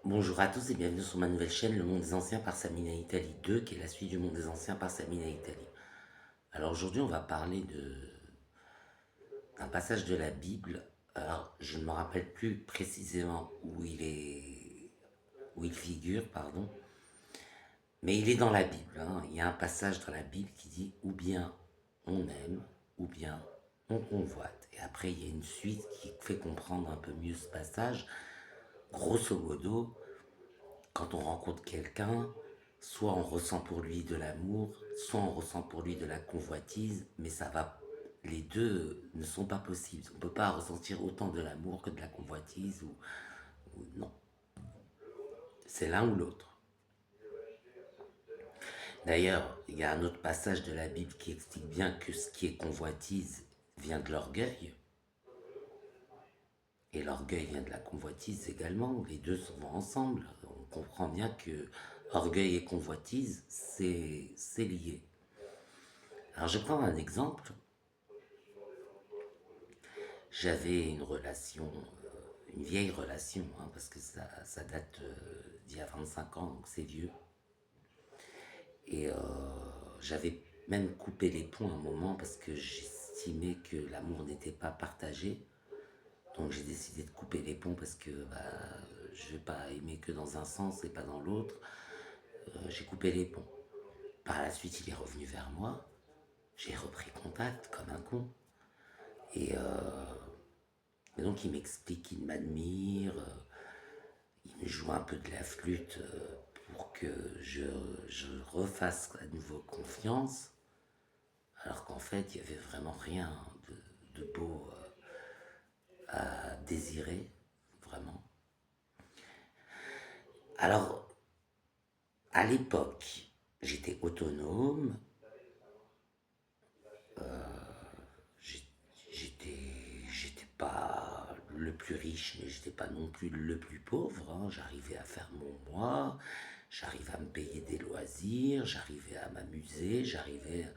Bonjour à tous et bienvenue sur ma nouvelle chaîne Le Monde des Anciens par Samina Italie 2, qui est la suite du Monde des Anciens par Samina Italie. Alors aujourd'hui on va parler d'un passage de la Bible. Alors je ne me rappelle plus précisément où il figure, pardon, mais il est dans la Bible, hein. Il y a un passage dans la Bible qui dit ou bien on aime, ou bien on convoite. Et après il y a une suite qui fait comprendre un peu mieux ce passage. Grosso modo, quand on rencontre quelqu'un, soit on ressent pour lui de l'amour, soit on ressent pour lui de la convoitise, mais ça va, les deux ne sont pas possibles. On ne peut pas ressentir autant de l'amour que de la convoitise ou non. C'est l'un ou l'autre. D'ailleurs, il y a un autre passage de la Bible qui explique bien que ce qui est convoitise vient de l'orgueil, et l'orgueil vient de la convoitise également. Les deux vont ensemble. On comprend bien que orgueil et convoitise, c'est lié. Alors je prends un exemple. J'avais une relation, une vieille relation, hein, parce que ça date d'il y a 25 ans, donc c'est vieux. Et j'avais même coupé les ponts un moment parce que j'estimais que l'amour n'était pas partagé. Donc j'ai décidé de couper les ponts parce que je ne vais pas aimer que dans un sens et pas dans l'autre. J'ai coupé les ponts. Par la suite, il est revenu vers moi. J'ai repris contact comme un con. Et donc il m'explique qu'il m'admire, il me joue un peu de la flûte pour que je refasse à nouveau confiance, alors qu'en fait il n'y avait vraiment rien de beau à désirer, vraiment. Alors, à l'époque, j'étais autonome, j'étais pas le plus riche, mais j'étais pas non plus le plus pauvre, hein. J'arrivais à faire mon mois, j'arrivais à me payer des loisirs, j'arrivais à m'amuser, j'arrivais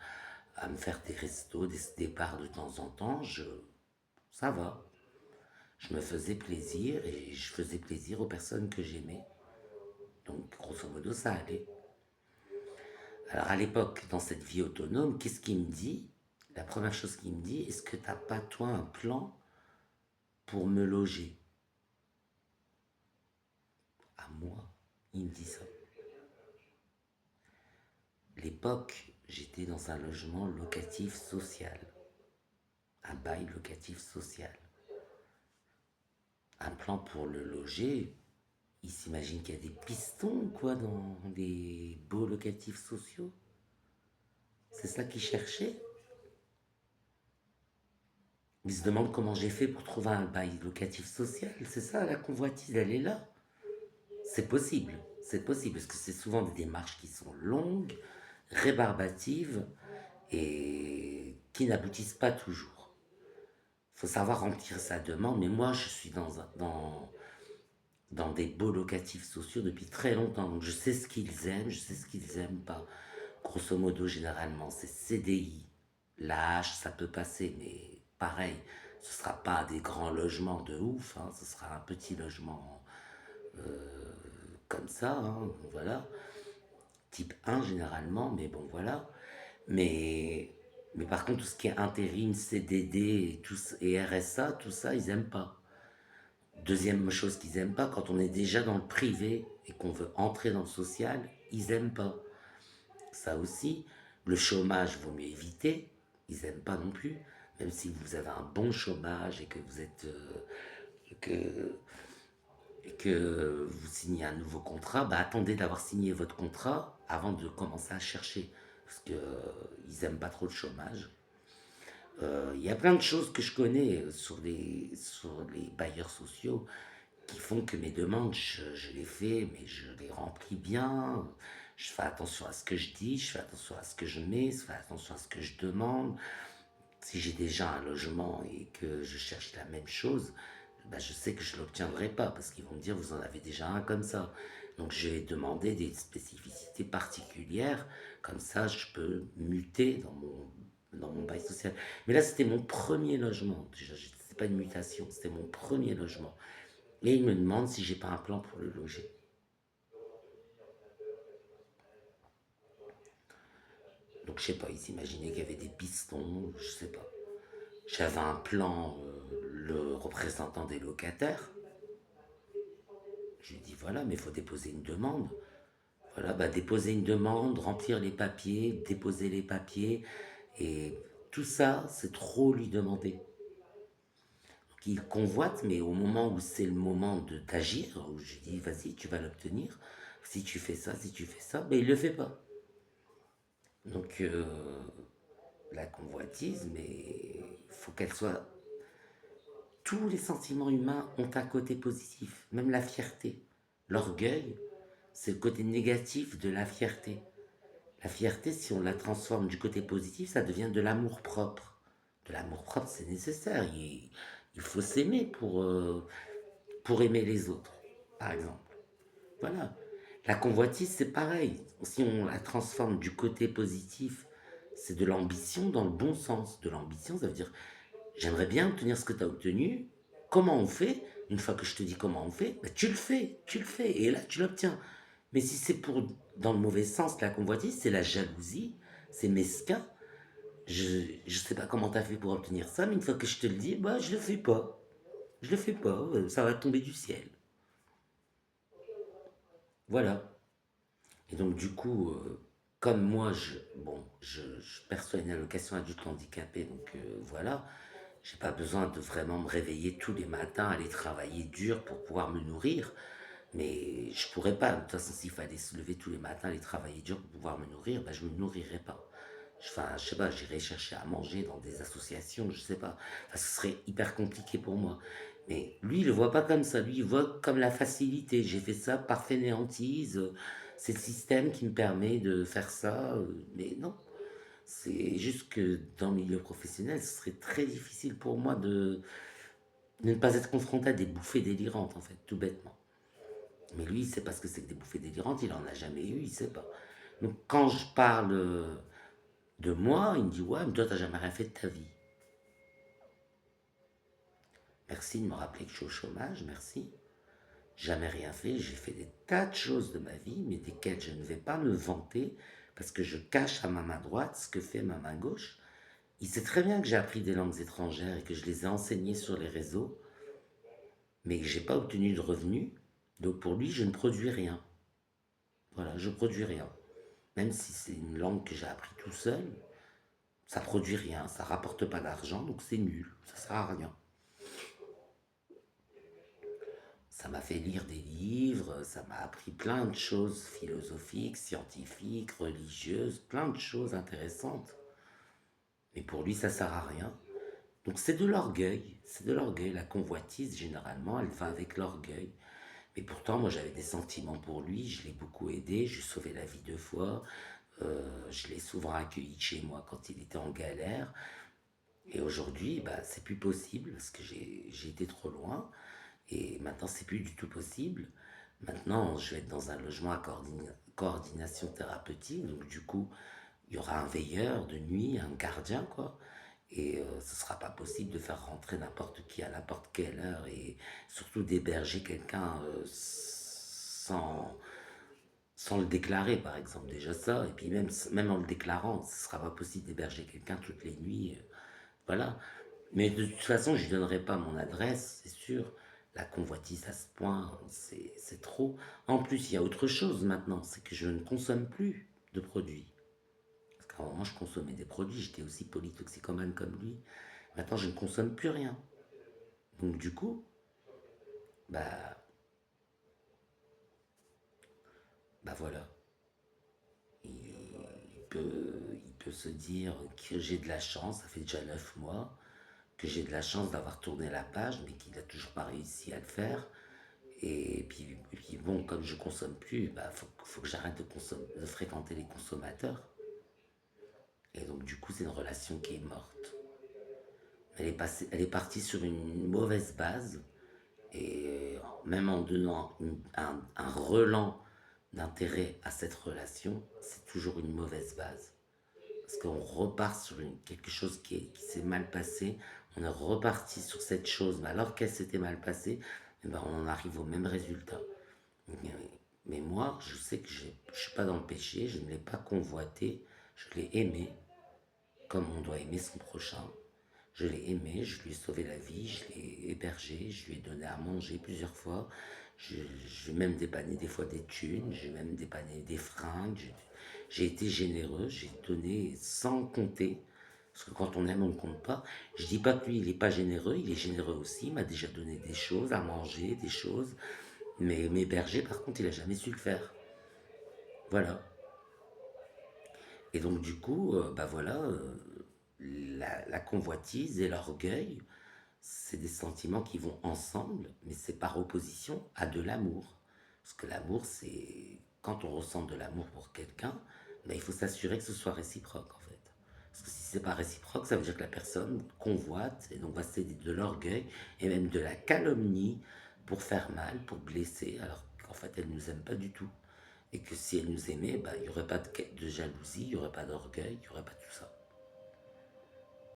à me faire des restos, des départs de temps en temps. Ça va. Je me faisais plaisir et je faisais plaisir aux personnes que j'aimais. Donc, grosso modo, ça allait. Alors, à l'époque, dans cette vie autonome, qu'est-ce qu'il me dit? La première chose qu'il me dit, est-ce que t'as pas, toi, un plan pour me loger? À moi, il me dit ça. L'époque, j'étais dans un logement locatif social, un bail locatif social. Un plan pour le loger, il s'imagine qu'il y a des pistons, quoi, dans des beaux locatifs sociaux. C'est ça qu'il cherchait. Il se demande comment j'ai fait pour trouver un bail locatif social. C'est ça, la convoitise, elle est là. C'est possible, parce que c'est souvent des démarches qui sont longues, rébarbatives et qui n'aboutissent pas toujours. Il faut savoir remplir sa demande, mais moi je suis dans des beaux locatifs sociaux depuis très longtemps, donc je sais ce qu'ils aiment, je sais ce qu'ils aiment pas. Grosso modo, généralement, c'est CDI. L'âge, ça peut passer, mais pareil, ce sera pas des grands logements de ouf, hein, ce sera un petit logement comme ça, hein, voilà. Type 1 généralement, mais bon, voilà. Mais, mais par contre, tout ce qui est intérim, CDD et RSA, tout ça, ils aiment pas. Deuxième chose qu'ils aiment pas, quand on est déjà dans le privé et qu'on veut entrer dans le social, ils aiment pas. Ça aussi, le chômage vaut mieux éviter, ils aiment pas non plus, même si vous avez un bon chômage et que vous êtes que et que vous signez un nouveau contrat, attendez d'avoir signé votre contrat avant de commencer à chercher, parce que ils aiment pas trop le chômage. Il y a plein de choses que je connais sur les bailleurs sociaux qui font que mes demandes, je les fais, mais je les remplis bien. Je fais attention à ce que je dis, je fais attention à ce que je mets, je fais attention à ce que je demande. Si j'ai déjà un logement et que je cherche la même chose, je sais que je ne l'obtiendrai pas parce qu'ils vont me dire vous en avez déjà un comme ça. Donc je vais demander des spécificités particulières, comme ça je peux muter dans mon bail social. Mais là c'était mon premier logement, déjà, c'est pas une mutation, c'était mon premier logement. Et il me demande si j'ai pas un plan pour le loger. Donc je sais pas, il s'imaginait qu'il y avait des pistons, je sais pas. J'avais un plan, le représentant des locataires. Je lui ai dit voilà, mais il faut déposer une demande. Voilà, bah déposer une demande, remplir les papiers, déposer les papiers. Et tout ça, c'est trop lui demander. Donc il convoite, mais au moment où c'est le moment de d'agir, où je lui dis vas-y, tu vas l'obtenir. Si tu fais ça, si tu fais ça, ben il le fait pas. Donc la convoitise, mais il faut qu'elle soit. Tous les sentiments humains ont un côté positif, même la fierté. L'orgueil, c'est le côté négatif de la fierté. La fierté, si on la transforme du côté positif, ça devient de l'amour propre. De l'amour propre, c'est nécessaire. Il faut s'aimer pour aimer les autres, par exemple. Voilà. La convoitise, c'est pareil. Si on la transforme du côté positif, c'est de l'ambition dans le bon sens. De l'ambition, ça veut dire j'aimerais bien obtenir ce que tu as obtenu. Comment on fait? Une fois que je te dis comment on fait, bah, tu le fais, et là tu l'obtiens. Mais si c'est pour dans le mauvais sens la convoitise, c'est la jalousie, c'est mesquin. Je sais pas comment tu as fait pour obtenir ça, mais une fois que je te le dis, bah je le fais pas. Je le fais pas, ça va tomber du ciel. Voilà. Et donc du coup, comme moi, je perçois une allocation adulte handicapé, donc voilà, j'ai pas besoin de vraiment me réveiller tous les matins, aller travailler dur pour pouvoir me nourrir. Mais je pourrais pas. De toute façon, s'il fallait se lever tous les matins, aller travailler dur pour pouvoir me nourrir, ben, je me nourrirais pas. Enfin, je sais pas, j'irais chercher à manger dans des associations, je sais pas. Enfin, ce serait hyper compliqué pour moi. Mais lui, il le voit pas comme ça. Lui, il voit comme la facilité. J'ai fait ça par fainéantise. C'est le système qui me permet de faire ça. Mais non. C'est juste que dans le milieu professionnel, ce serait très difficile pour moi de ne pas être confronté à des bouffées délirantes, en fait, tout bêtement. Mais lui, il sait pas ce que c'est que des bouffées délirantes, il en a jamais eu, il sait pas. Donc quand je parle de moi, il me dit ouais, mais toi, t'as jamais rien fait de ta vie. Merci de me rappeler que je suis au chômage, merci. Jamais rien fait, j'ai fait des tas de choses de ma vie, mais desquelles je ne vais pas me vanter, parce que je cache à ma main droite ce que fait ma main gauche. Il sait très bien que j'ai appris des langues étrangères et que je les ai enseignées sur les réseaux, mais que j'ai pas obtenu de revenus. Donc pour lui, je ne produis rien. Voilà, je produis rien. Même si c'est une langue que j'ai appris tout seul, ça produit rien, ça rapporte pas d'argent, donc c'est nul, ça sert à rien. Ça m'a fait lire des livres, ça m'a appris plein de choses philosophiques, scientifiques, religieuses, plein de choses intéressantes. Mais pour lui, ça sert à rien. Donc c'est de l'orgueil, c'est de l'orgueil. La convoitise, généralement, elle va avec l'orgueil. Mais pourtant, moi, j'avais des sentiments pour lui, je l'ai beaucoup aidé, je lui ai sauvé la vie 2 fois, je l'ai souvent accueilli chez moi quand il était en galère. Et aujourd'hui, bah, c'est plus possible parce que j'ai été trop loin. Et maintenant, c'est plus du tout possible. Maintenant, je vais être dans un logement à coordination thérapeutique. Donc, du coup, il y aura un veilleur de nuit, un gardien, quoi. Et ce sera pas possible de faire rentrer n'importe qui à n'importe quelle heure. Et surtout d'héberger quelqu'un sans le déclarer, par exemple. Déjà ça. Et puis même en le déclarant, ce sera pas possible d'héberger quelqu'un toutes les nuits. Voilà. Mais de toute façon, je ne donnerai pas mon adresse, c'est sûr. La convoitise à ce point, c'est trop. En plus, il y a autre chose maintenant, c'est que je ne consomme plus de produits. Parce qu'à un moment, je consommais des produits, j'étais aussi polytoxicomane comme lui. Maintenant, je ne consomme plus rien. Donc du coup, bah, bah voilà. Il peut se dire que j'ai de la chance, ça fait déjà 9 mois, que j'ai de la chance d'avoir tourné la page, mais qu'il n'a toujours pas réussi à le faire. Et puis bon, comme je consomme plus, bah, faut que j'arrête de fréquenter les consommateurs. Et donc, du coup, c'est une relation qui est morte. Elle est partie sur une mauvaise base. Et même en donnant un relan d'intérêt à cette relation, c'est toujours une mauvaise base. Parce qu'on repart sur quelque chose qui s'est mal passé. On est reparti sur cette chose, mais alors qu'elle s'était mal passée, eh ben, on en arrive au même résultat. Mais, mais moi, je sais que je ne suis pas dans le péché, je ne l'ai pas convoité, je l'ai aimé comme on doit aimer son prochain. Je l'ai aimé, je lui ai sauvé la vie, je l'ai hébergé, je lui ai donné à manger plusieurs fois. Je, j'ai même dépanné des fois des thunes, j'ai même dépanné des fringues. J'ai été généreux, j'ai donné sans compter. Parce que quand on aime, on ne compte pas. Je dis pas que lui, il n'est pas généreux, il est généreux aussi. Il m'a déjà donné des choses à manger, des choses. Mais m'héberger, par contre, il a jamais su le faire. Voilà. Et donc, du coup, bah voilà, la convoitise et l'orgueil, c'est des sentiments qui vont ensemble, mais c'est par opposition à de l'amour. Parce que l'amour, c'est quand on ressent de l'amour pour quelqu'un, ben, il faut s'assurer que ce soit réciproque en fait. Parce que si c'est pas réciproque, ça veut dire que la personne convoite et donc va céder de l'orgueil et même de la calomnie pour faire mal, pour blesser, alors qu'en fait elle nous aime pas du tout. Et que si elle nous aimait, ben, il n'y aurait pas de jalousie, il n'y aurait pas d'orgueil, il n'y aurait pas tout ça.